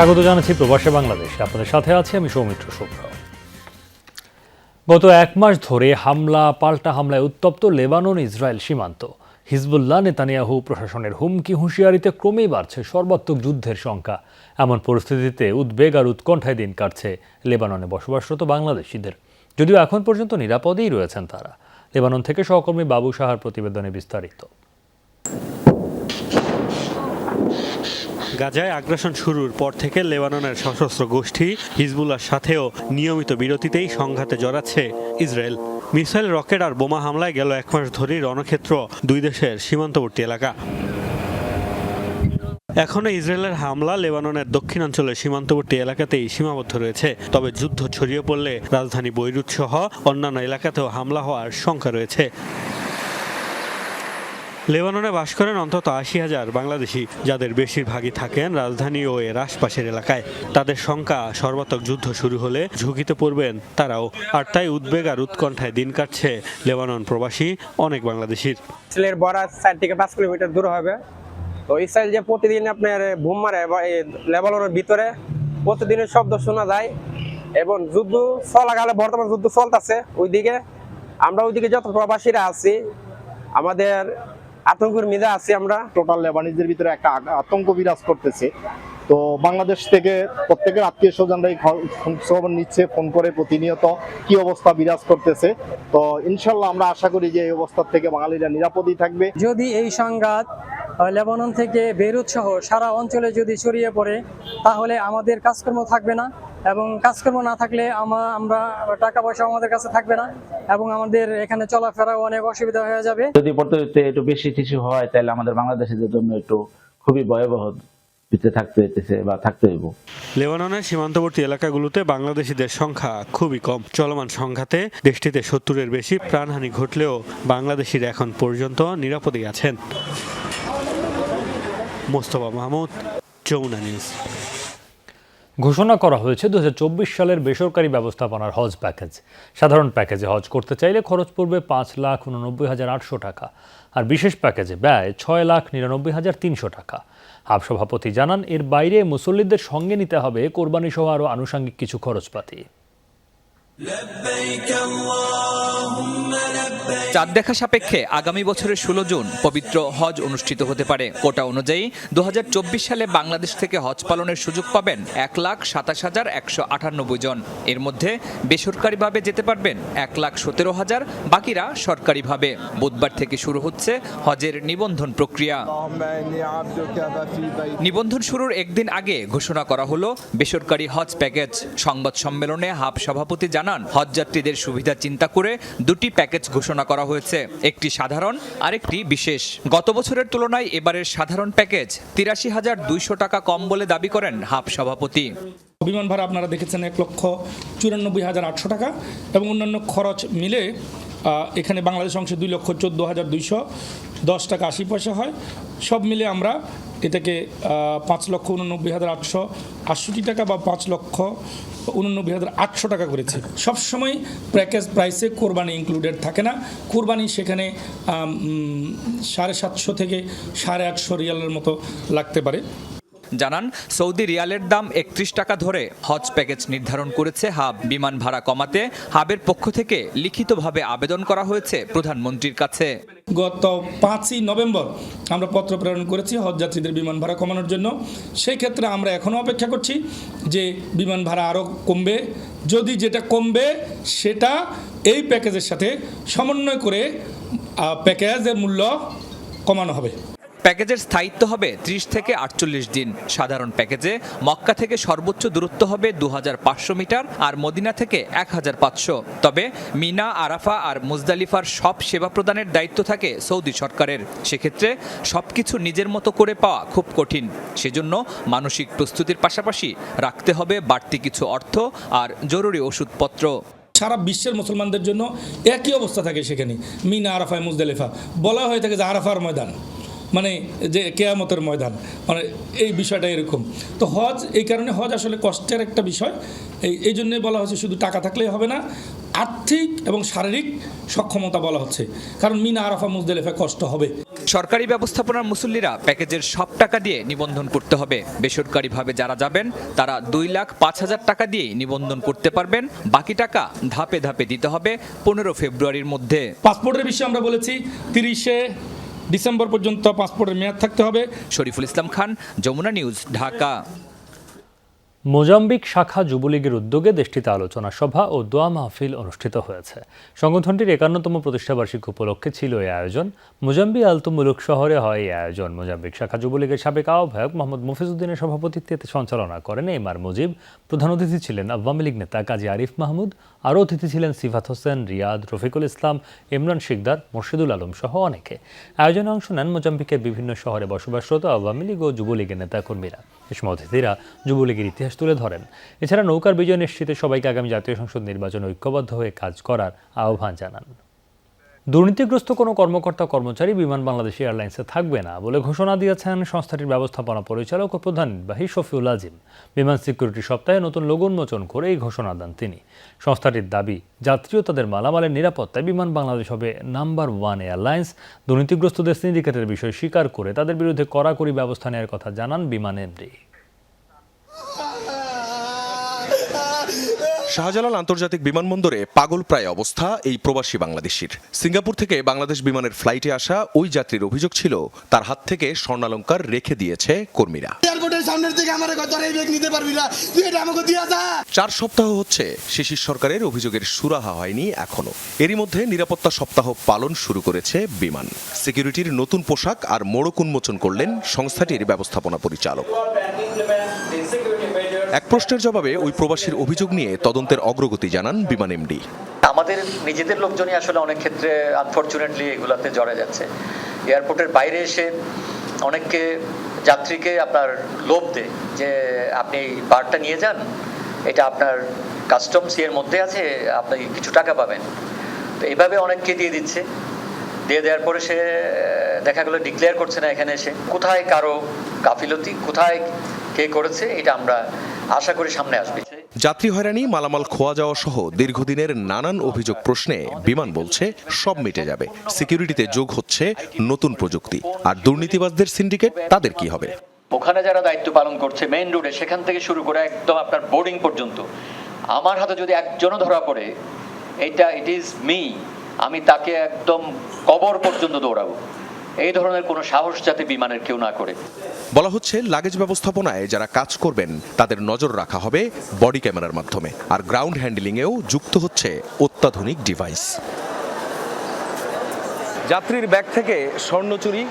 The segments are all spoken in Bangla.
স্বাগত জানাচ্ছি প্রবাসে বাংলাদেশে। আপনাদের সাথে আছি আমি সৌমিত্র শুভ্র। গত এক মাস ধরে পাল্টা হামলায় উত্তপ্ত লেবানন ইসরায়েল সীমান্ত। হিজবুল্লাহ, নেতানিয়াহু প্রশাসনের হুমকি হুঁশিয়ারিতে ক্রমেই বাড়ছে সর্বাত্মক যুদ্ধের সংখ্যা। এমন পরিস্থিতিতে উদ্বেগ আর উৎকণ্ঠায় দিন কাটছে লেবাননে বসবাসরত বাংলাদেশিদের। যদিও এখন পর্যন্ত নিরাপদেই রয়েছেন তারা। লেবানন থেকে সহকর্মী বাবু সাহার প্রতিবেদনে বিস্তারিত। গাজায় আগ্রাসন শুরুর পর থেকে লেবাননের সশস্ত্র গোষ্ঠী হিজবুল্লাহর সাথেও নিয়মিত বিরতিতেই সংঘাতে জড়াচ্ছে ইসরায়েল। মিসাইল, রকেট আর বোমা হামলায় গেল এক মাস ধরেই রণক্ষেত্র দুই দেশের সীমান্তবর্তী এলাকা। এখনো ইসরায়েলের হামলা লেবাননের দক্ষিণাঞ্চলের সীমান্তবর্তী এলাকাতেই সীমাবদ্ধ রয়েছে। তবে যুদ্ধ ছড়িয়ে পড়লে রাজধানী বৈরুত সহ অন্যান্য এলাকাতেও হামলা হওয়ার শঙ্কা রয়েছে। লেবাননে বাস করেন অন্তত ৮০,০০০ বাংলাদেশি, যাদের বেশিরভাগই থাকেন রাজধানী ও এর আশপাশের এলাকায়। তাদের শঙ্কা, সর্বাত্মক যুদ্ধ শুরু হলে ঝুঁকিতে পড়বেন তারাও। আর তাই উদ্বেগ আর উৎকণ্ঠায় দিন কাটছে লেবানন প্রবাসী অনেক বাংলাদেশির। ইসরায়েলের বর্ডার ৪ থেকে ৫ কিলোমিটার দূর হবে। তো ইসরায়েল যে প্রতিদিন আপনার বুম মারে লেবাননের ভিতরে প্রতিদিনের শব্দ শোনা যায় এবং যুদ্ধ চলাকালে বর্তমান যুদ্ধ চলতেছে ওইদিকে। আমরা ওইদিকে যত প্রবাসীরা আছি আমাদের আতঙ্কের মধ্যে আছি আমরা। টোটাল লেবানিজদের ভিতরে একটা আতঙ্ক বিরাজ করতেছে। তো বাংলাদেশ থেকে প্রত্যেকের আত্মীয় স্বজনরাই খবর নিচ্ছে, ফোন করে প্রতিনিয়ত কি অবস্থা বিরাজ করতেছে। তো ইনশাল্লাহ আমরা আশা করি যে এই অবস্থা থেকে বাঙালিরা নিরাপদেই থাকবে। যদি এই সংঘাত লেবানন থেকে বেইরুত সহ সারা অঞ্চলে যদি ছড়িয়ে পড়ে তাহলে আমাদের কাজকর্ম থাকবে না, এবং কাজকর্ম না থাকলে আমরা টাকা পয়সা আমাদের কাছে থাকবে না, এবং আমাদের এখানে চলাফেরা অনেক অসুবিধা হয়ে যাবে। যদি পরবর্তীতে একটু বেশি কিছু হয় তাহলে আমাদের বাংলাদেশিদের জন্য একটু খুবই ভয়াবহ থাকতে হইতেছে বা থাকতে হইব। লেবাননের সীমান্তবর্তী এলাকাগুলোতে বাংলাদেশিদের সংখ্যা খুবই কম। চলমান সংঘাতে দেশটিতে ৭০-এর বেশি প্রাণহানি ঘটলেও বাংলাদেশিরা এখন পর্যন্ত নিরাপদেই আছেন। মোস্তফা মাহমুদ, যমুনা নিউজ। ঘোষণা করা হয়েছে ২০২৪ সালের বেসরকারি ব্যবস্থাপনার হজ প্যাকেজ। সাধারণ প্যাকেজে হজ করতে চাইলে খরচ পড়বে ৫,৮৯,৮০০ টাকা, আর বিশেষ প্যাকেজে ব্যয় ৬,৯৯,৩০০ টাকা। হাব সভাপতি জানান, এর বাইরে মুসল্লিদের সঙ্গে নিতে হবে কোরবানি সহ আরও আনুষঙ্গিক কিছু খরচপাতি। চাঁদ দেখা সাপেক্ষে আগামী বছরের ১৬ জুন পবিত্র হজ অনুষ্ঠিত হতে পারে। কোটা অনুযায়ী ২০২৪ সালে বাংলাদেশ থেকে হজ পালনের সুযোগ পাবেন ১,২৭,১৯৮ জন। এর মধ্যে বেসরকারিভাবে যেতে পারবেন ১,১৭,০০০, বাকিরা সরকারিভাবে। বুধবার থেকে শুরু হচ্ছে হজের নিবন্ধন প্রক্রিয়া। নিবন্ধন শুরুর একদিন আগে ঘোষণা করা হলো বেসরকারি হজ প্যাকেজ। সংবাদ সম্মেলনে হাব সভাপতি জানান, হজযাত্রীদের সুবিধা চিন্তা করে দুটি প্যাকেজ ঘোষণা করা হয়েছে, একটি সাধারণ আর একটি বিশেষ। গত বছরের তুলনায় এবারের সাধারণ প্যাকেজ ৮৩,২০০ টাকা কম বলে দাবি করেন হাব সভাপতি। বিমান ভাড়া আপনারা দেখেছেন ১,৯৪,৮০০ টাকা, এবং অন্যান্য খরচ মিলে এখানে বাংলাদেশ অংশে ২,১৪,২১০ টাকা ৮০ পয়সা হয়। সব মিলে আমরা এটাকে ৫,৮৯,৮৬০ টাকা বা ৫,৮৯,৮০০ টাকা করেছি। সবসময় প্যাকেজ প্রাইসে কোরবানি ইনক্লুডেড থাকে না। কোরবানি সেখানে ৭৫০ থেকে ৮৫০ রিয়ালের মতো লাগতে পারে। জানান, সৌদি রিয়ালের দাম ৩১ টাকা ধরে হজ প্যাকেজ নির্ধারণ করেছে হাব। বিমান ভাড়া কমাতে হাবের পক্ষ থেকে লিখিতভাবে আবেদন করা হয়েছে প্রধানমন্ত্রীর কাছে। গত ৫ই নভেম্বর আমরা পত্র প্রেরণ করেছি হজযাত্রীদের বিমান ভাড়া কমানোর জন্য। সেই ক্ষেত্রে আমরা এখনও অপেক্ষা করছি যে বিমান ভাড়া আরও কমবে। যদি যেটা কমবে সেটা এই প্যাকেজের সাথে সমন্বয় করে প্যাকেজের মূল্য কমানো হবে। প্যাকেজের স্থায়িত্ব হবে ৩০ থেকে ৪৮ দিন। সাধারণ প্যাকেজে মক্কা থেকে সর্বোচ্চ দূরত্ব হবে ২৫০০ মিটার আর মদিনা থেকে ১৫০০। তবে মিনা, আরাফা আর মুজদালিফার সব সেবা প্রদানের দায়িত্ব থাকে সৌদি সরকারের। সেক্ষেত্রে সবকিছু নিজের মতো করে পাওয়া খুব কঠিন। সেজন্য মানসিক প্রস্তুতির পাশাপাশি রাখতে হবে বাড়তি কিছু অর্থ আর জরুরি ওষুধপত্র। সারা বিশ্বের মুসলমানদের জন্য একই অবস্থা থাকে সেখানে। মিনা, আরাফায়, মুজদালিফা বলা হয়ে থাকে যে আরাফার ময়দান, মানে যে কেয়ামতের ময়দান, মানে এই বিষয়টা এরকম। তো হজ এই কারণে হজ আসলে কষ্টের একটা বিষয়। এই জন্যই বলা হচ্ছে শুধু টাকা থাকলেই হবে না, আর্থিক এবং শারীরিক সক্ষমতা বলা হচ্ছে, কারণ মিনা আরাফা মুজদালিফায় কষ্ট হবে। সরকারি ব্যবস্থাপনার মুসল্লিরা প্যাকেজের সব টাকা দিয়ে নিবন্ধন করতে হবে। বেসরকারিভাবে যারা যাবেন তারা 2,05,000 টাকা দিয়ে নিবন্ধন করতে পারবেন। বাকি টাকা ধাপে ধাপে দিতে হবে 15 ফেব্রুয়ারির মধ্যে। পাসপোর্টের বিষয়ে আমরা বলেছি 30শে ডিসেম্বর পর্যন্ত পাসপোর্টের মেয়াদ থাকতে হবে। শরীফুল ইসলাম খান, যমুনা নিউজ, ঢাকা। মোজাম্বিক শাখা যুবলীগের উদ্যোগে দেশটিতে আলোচনা সভা ও দোয়া মাহফিল অনুষ্ঠিত হয়েছে। সংগঠনটির 51তম প্রতিষ্ঠাবার্ষিকী উপলক্ষে ছিল এই আয়োজন। মোজাম্বিক আলতো মুলুক শহরে হয় এই আয়োজন। মোজাম্বিক শাখা যুবলীগের সাবেক আহ্বায়ক মোহাম্মদ মফিজউদ্দিনের সভাপতিত্বে এতে সঞ্চালনা করেন এমআর মুজিব। প্রধান অতিথি ছিলেন আওয়ামী লীগ নেতা কাজী আরিফ মাহমুদ। আরও অতিথি ছিলেন সিফাত হোসেন, রিয়াদ, রফিকুল ইসলাম, ইমরান শিকদার, মোর্শেদুল আলম সহ অনেকে। আয়োজনে অংশ নেন মোজাম্বিকের বিভিন্ন শহরে বসবাসরত আওয়ামী লীগ ও যুবলীগের নেতাকর্মীরা। এ সময় অতিথিরা যুবলীগের ইতিহাস তুলে ধরেন। এছাড়া নৌকার বিজয় নিশ্চিতে সবাইকে আগামী জাতীয় সংসদ নির্বাচনে ঐক্যবদ্ধ হয়ে কাজ করার আহ্বান জানান। দুর্নীতিগ্রস্ত কোনো কর্মকর্তা কর্মচারী বিমান বাংলাদেশ এয়ারলাইন্সে থাকবে না বলে ঘোষণা দিয়েছেন সংস্থাটির ব্যবস্থাপনা পরিচালক ও প্রধান নির্বাহী শফিউল আজিম। বিমান সিকিউরিটি সপ্তাহে নতুন লোগো উন্মোচন করে এই ঘোষণা দেন তিনি। সংস্থাটির দাবি, যাত্রী ও তাদের মালামালের নিরাপত্তায় বিমান বাংলাদেশ হবে নাম্বার 1 এয়ারলাইন্স। দুর্নীতিগ্রস্তদের সিন্ডিকেটের বিষয় স্বীকার করে তাদের বিরুদ্ধে কড়াকড়ি ব্যবস্থা নেওয়ার কথা জানান বিমান এমডি। শাহজালাল আন্তর্জাতিক বিমানবন্দরে পাগলপ্রায় অবস্থা এই প্রবাসী বাংলাদেশির। সিঙ্গাপুর থেকে বাংলাদেশ বিমানের ফ্লাইটে আসা ওই যাত্রীর অভিযোগ ছিল তার হাত থেকে স্বর্ণালংকার রেখে দিয়েছে কর্মীরা। 4 সপ্তাহ হচ্ছে শিশির সরকারের অভিযোগের সুরাহা হয়নি এখনো। এরই মধ্যে নিরাপত্তা সপ্তাহ পালন শুরু করেছে বিমান। সিকিউরিটির নতুন পোশাক আর মোড়ক উন্মোচন করলেন সংস্থাটির ব্যবস্থাপনা পরিচালক। এক প্রশ্নের জবাবে ওই প্রবাসীর অভিযোগ নিয়ে তদন্তের অগ্রগতি জানান বিমান এমডি। আমাদের নিজেদের লোকজনই আসলে অনেক ক্ষেত্রে আনফরচুনেটলি এগুলাতে জড়ে যাচ্ছে। এয়ারপোর্টের বাইরে এসে অনেককে যাত্রীকে আপনার লোভ দেয় যে আপনি বারটা নিয়ে যান, এটা আপনার কাস্টমস এর মধ্যে আছে, আপনি কিছু টাকা পাবেন। তো এইভাবে অনেককে দিয়ে দিচ্ছে। দিয়ে দেওয়ার পরে সে দেখা গেলো ডিক্লেয়ার করছে না এখানে এসে। কোথায় কারো গাফিলতি, কোথায় কে করেছে, এটা আমরা আশা করি সামনে আসবে। যাত্রী হয়রানি, মালামাল খোয়া যাওয়া সহ দীর্ঘদিনের নানান অভিযোগ প্রশ্নে বিমান বলছে সব মিটে যাবে। সিকিউরিটিতে যোগ হচ্ছে নতুন প্রযুক্তি। আর দুর্নীতিবাজদের সিন্ডিকেট, তাদের কি হবে? ওখানে যারা দায়িত্ব পালন করছে মেইন রোডে, সেখান থেকে শুরু করে একদম আপনার বোর্ডিং পর্যন্ত, আমার হাতে যদি একজনও ধরা পড়ে, এটা ইট ইজ মি, আমি তাকে একদম কবর পর্যন্ত দৌড়াবো। এই ধরনের কোনো সাহস যাতে বিমানের কেউ না করে। বলা হচ্ছে লাগেজ ব্যবস্থাপনায় যারা কাজ করবেন তাদের নজর রাখা হবে বডি ক্যামেরার মাধ্যমে। আর গ্রাউন্ড হ্যান্ডলিংয়েও যুক্ত হচ্ছে অত্যাধুনিক ডিভাইস। যাত্রীর ব্যাগ থেকে স্বর্ণ চুরি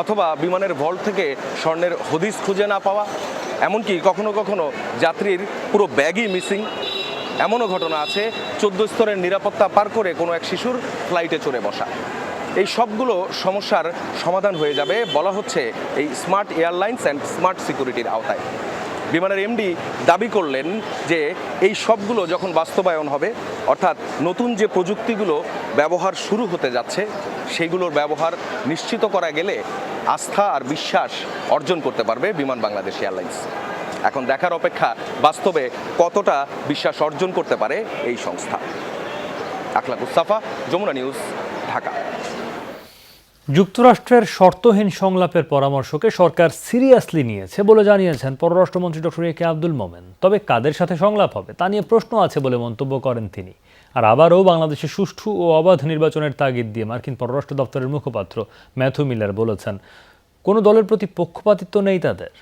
অথবা বিমানের ভল্ট থেকে স্বর্ণের হদিস খুঁজে না পাওয়া, এমনকি কখনো কখনো যাত্রীর পুরো ব্যাগই মিসিং, এমনও ঘটনা আছে 14 স্তরের নিরাপত্তা পার করে কোনো এক শিশুর ফ্লাইটে চড়ে বসা। এই সবগুলো সমস্যার সমাধান হয়ে যাবে বলা হচ্ছে এই স্মার্ট এয়ারলাইন্স অ্যান্ড স্মার্ট সিকিউরিটির আওতায়। বিমানের এমডি দাবি করলেন যে এই সবগুলো যখন বাস্তবায়ন হবে, অর্থাৎ নতুন যে প্রযুক্তিগুলো ব্যবহার শুরু হতে যাচ্ছে সেগুলোর ব্যবহার নিশ্চিত করা গেলে আস্থা আর বিশ্বাস অর্জন করতে পারবে বিমান বাংলাদেশ এয়ারলাইন্স। এখন দেখার অপেক্ষা বাস্তবে কতটা বিশ্বাস অর্জন করতে পারে এই সংস্থা। আখলাক মুস্তাফা, যমুনা নিউজ, ঢাকা। যুক্তরাষ্ট্রের শর্তহীন সংলাপের পরামর্শকে সরকার সিরিয়াসলি নিয়েছে বলে জানিয়েছেন পররাষ্ট্রমন্ত্রী ডক্টর এ কে আব্দুল মোমেন। তবে কাদের সাথে সংলাপ হবে তা নিয়ে প্রশ্ন আছে বলে মন্তব্য করেন তিনি। আর আবারও বাংলাদেশে সুষ্ঠু ও অবাধ নির্বাচনের তাগিদ দিয়ে মার্কিন পররাষ্ট্র দপ্তরের মুখপাত্র ম্যাথু মিলার বলেছেন, কোনো দলের প্রতি পক্ষপাতিত্ব নেই তাদের।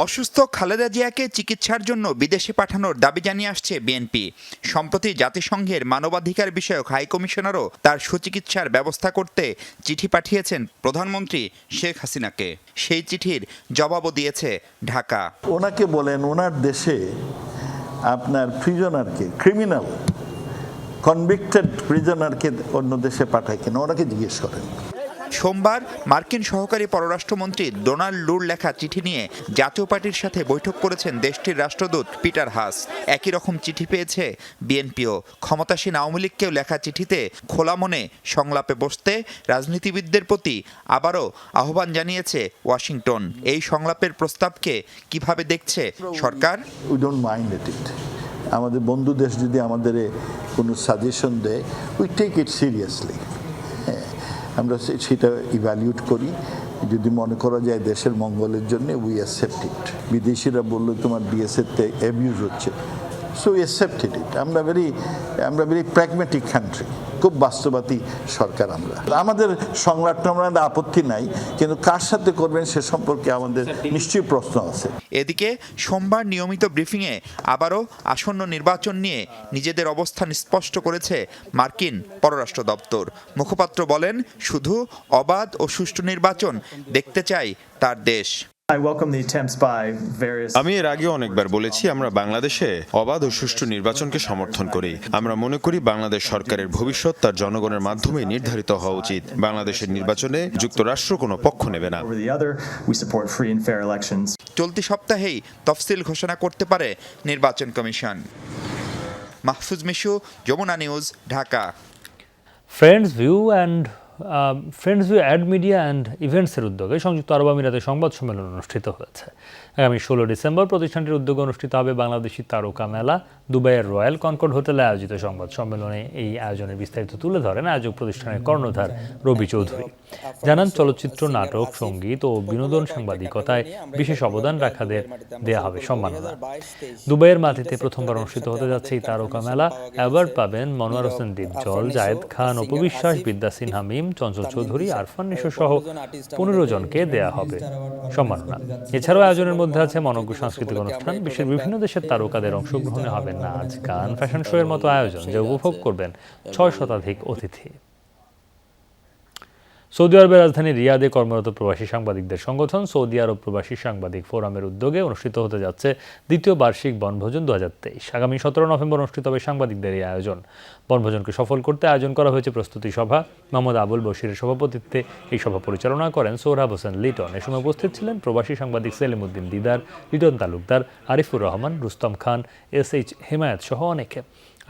অসুস্থ খালেদা জিয়াকে চিকিৎসার জন্য বিদেশে পাঠানোর দাবি জানিয়ে আসছে বিএনপি। সম্প্রতি জাতিসংঘের মানবাধিকার বিষয়ক হাইকমিশনারও তার সুচিকিৎসার ব্যবস্থা করতে চিঠি পাঠিয়েছেন প্রধানমন্ত্রী শেখ হাসিনাকে। সেই চিঠির জবাবও দিয়েছে ঢাকা। ওনাকে বলেন ওনার দেশে আপনার প্রিজনারকে, ক্রিমিনাল কনভিক্টেড প্রিজনারকে অন্য দেশে পাঠায় কিনা ওনাকে জিজ্ঞেস করেন। সোমবার মার্কিন সহকারী পররাষ্ট্রমন্ত্রী ডোনাল্ড লুর লেখা চিঠি নিয়ে জাতীয় পার্টির সাথে বৈঠক করেছেন দেশটির রাষ্ট্রদূত পিটার হাস। একই রকম চিঠি পেয়েছে বিএনপিও। ক্ষমতাসীন আওয়ামী লীগকেও লেখা চিঠিতে খোলা মনে সংলাপে বসতে রাজনীতিবিদদের প্রতি আবারও আহ্বান জানিয়েছে ওয়াশিংটন। এই সংলাপের প্রস্তাবকে কিভাবে দেখছে সরকার? উই ডোন্ট মাইন্ড ইট, আমাদের বন্ধু দেশ যদি আমাদের কোনো সাজেশন দেয়, উই টেক ইট সিরিয়াসলি। হ্যাঁ, আমরা সেটা ইভ্যালুয়েট করি। যদি মনে করা যায় দেশের মঙ্গলের জন্য, উই অ্যাকসেপ্ট ইট। বিদেশিরা বললো তোমার ডিএসএতে অ্যাবিউজ হচ্ছে, সো উই অ্যাকসেপ্টেড ইট। আমরা ভেরি প্র্যাগমেটিক কান্ট্রি, খুব বাস্তববাদী সরকার। আমাদের সংলাপ টংলাপে আপত্তি নাই, কিন্তু কার সাথে করবেন সে সম্পর্কে আমাদের নিশ্চয়ই প্রশ্ন আছে। এদিকে সোমবার নিয়মিত ব্রিফিংয়ে আবারও আসন্ন নির্বাচন নিয়ে নিজেদের অবস্থান স্পষ্ট করেছে মার্কিন পররাষ্ট্র দপ্তর। মুখপাত্র বলেন, শুধু অবাধ ও সুষ্ঠু নির্বাচন দেখতে চায় তার দেশ। আমি এর আগে অনেকবার বলেছি, আমরা বাংলাদেশে অবাধ ও সুষ্ঠু নির্বাচনকে সমর্থন করি। আমরা মনে করি বাংলাদেশ সরকারের ভবিষ্যৎ তার জনগণের মাধ্যমে নির্ধারিত হওয়া উচিত। বাংলাদেশের নির্বাচনে যুক্তরাষ্ট্র কোনো পক্ষ নেবে না। চলতি সপ্তাহেই তফসিল ঘোষণা করতে পারে নির্বাচন কমিশন। Mahfuz Mishu, Jamuna news, Dhaka. Friends view ad media and ইভেন্টসের উদ্যোগে সংযুক্ত আরব আমিরাতে সংবাদ সম্মেলন অনুষ্ঠিত হয়েছে। আগামী 16 ডিসেম্বর প্রতিষ্ঠানটির উদ্যোগে অনুষ্ঠিত হবে বাংলাদেশি তারকা মেলা। দুবাইয়ের রয়্যাল কনকর্ড হোটেলে আয়োজিত সংবাদ সম্মেলনে এই আয়োজনের বিস্তারিত তুলে ধরেন আয়োজক প্রতিষ্ঠানের কর্ণধার রবি চৌধুরী। জানান, চলচ্চিত্র, নাটক, সঙ্গীত ও বিনোদন সাংবাদিকতায় বিশেষ অবদান রাখাদের দেয়া হবে সম্মাননা। দুবাইয়ের মাটিতে প্রথমবার অনুষ্ঠিত হতে যাচ্ছে এই তারকা মেলা। অ্যাওয়ার্ড পাবেন মনোয়ার হোসেন দীপজল, জায়েদ খান, অপবিশ্বাস, বিদ্যা সিনহা মিম, চঞ্চল চৌধুরী, আরফান নিশো সহ 15 জনকে দেয়া হবে সম্মাননা। এছাড়াও আয়োজনের মধ্যে আছে মনোজ্ঞ সাংস্কৃতিক অনুষ্ঠান, বিশ্বের বিভিন্ন দেশের তারকাদের অংশগ্রহণে হবে নাচ, গান, ফ্যাশন শো এর মতো আয়োজন, যা উপভোগ করবেন 6 শতাধিক অতিথি। সৌদি আরবের রাজধানী রিয়াদে কর্মরত প্রবাসী সাংবাদিকদের সংগঠন সৌদি আরব প্রবাসী সাংবাদিক ফোরামের উদ্যোগে অনুষ্ঠিত হতে যাচ্ছে দ্বিতীয় বার্ষিক বনভোজন 2023। আগামী 17 নভেম্বর অনুষ্ঠিত হবে সাংবাদিকদের এই আয়োজন। বনভোজনকে সফল করতে আয়োজন করা হয়েছে প্রস্তুতি সভা। মোহাম্মদ আবুল বশিরের সভাপতিত্বে এই সভা পরিচালনা করেন সোহরাব হোসেন লিটন। এ সময় উপস্থিত ছিলেন প্রবাসী সাংবাদিক সেলিমউদ্দিন দিদার, লিটন তালুকদার, আরিফুর রহমান, রুস্তম খান, SH হেমায়েত সহ অনেকে।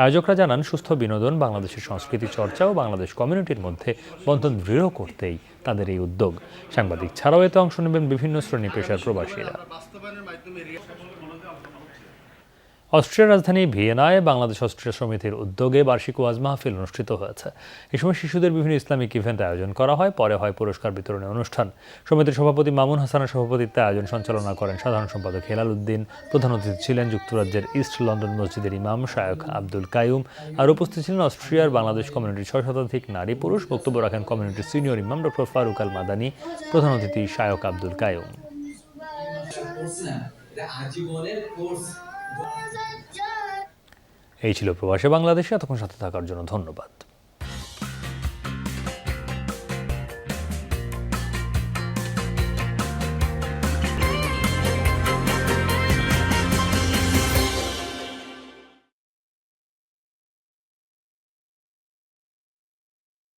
আয়োজকরা জানান, সুস্থ বিনোদন, বাংলাদেশের সংস্কৃতি চর্চা ও বাংলাদেশ কমিউনিটির মধ্যে বন্ধন দৃঢ় করতেই তাদের এই উদ্যোগ। সাংবাদিক ছাড়াও এতে অংশ নেবেন বিভিন্ন শ্রেণী পেশার প্রবাসীরা। অস্ট্রিয়ার রাজধানী ভিয়েনায় বাংলাদেশ অস্ট্রিয়া সমিতির উদ্যোগে বার্ষিক ওয়াজ মাহফিল অনুষ্ঠিত হয়েছে। এই সময় শিশুদের বিভিন্ন ইসলামিক ইভেন্ট আয়োজন করা হয়। পরে হয় পুরস্কার বিতরণী অনুষ্ঠান। সমিতির সভাপতি মামুন হাসানের সভাপতিত্বে আয়োজন সঞ্চালনা করেন সাধারণ সম্পাদক হেলাল উদ্দিন। প্রধান অতিথি ছিলেন যুক্তরাজ্যের ইস্ট লন্ডন মসজিদের ইমাম শায়খ আব্দুল কাইয়ুম। আর উপস্থিত ছিলেন অস্ট্রিয়ার বাংলাদেশ কমিউনিটির 6 শতাধিক নারী পুরুষ। বক্তব্য রাখেন কমিউনিটির সিনিয়র ইমাম ডক্টর ফারুক আল মাদানী। প্রধান অতিথি শায়খ আব্দুল কাইয়ুম। এই ছিল প্রবাসে বাংলাদেশে। এতক্ষণ সাথে থাকার জন্য ধন্যবাদ।